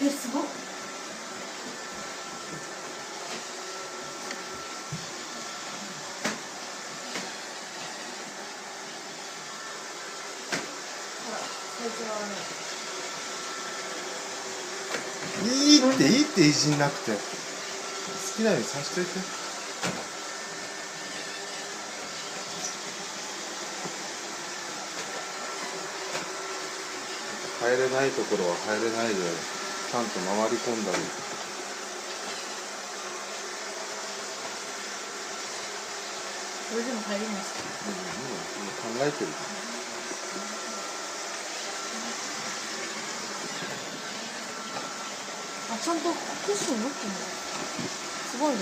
え、すごっ。いいっていじんなくて、好きなようにさしといて。入れないところは入れないでちゃんと回り込んだり。これでも入りますか。考えてる。あ、ちゃんとクッション持ってるの。すごいね。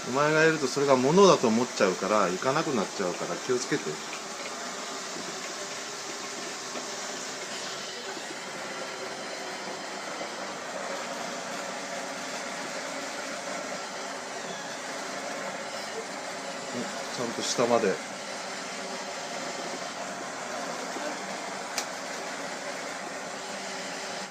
お前がいるとそれが物だと思っちゃうから行かなくなっちゃうから気をつけて。ちゃんと下まで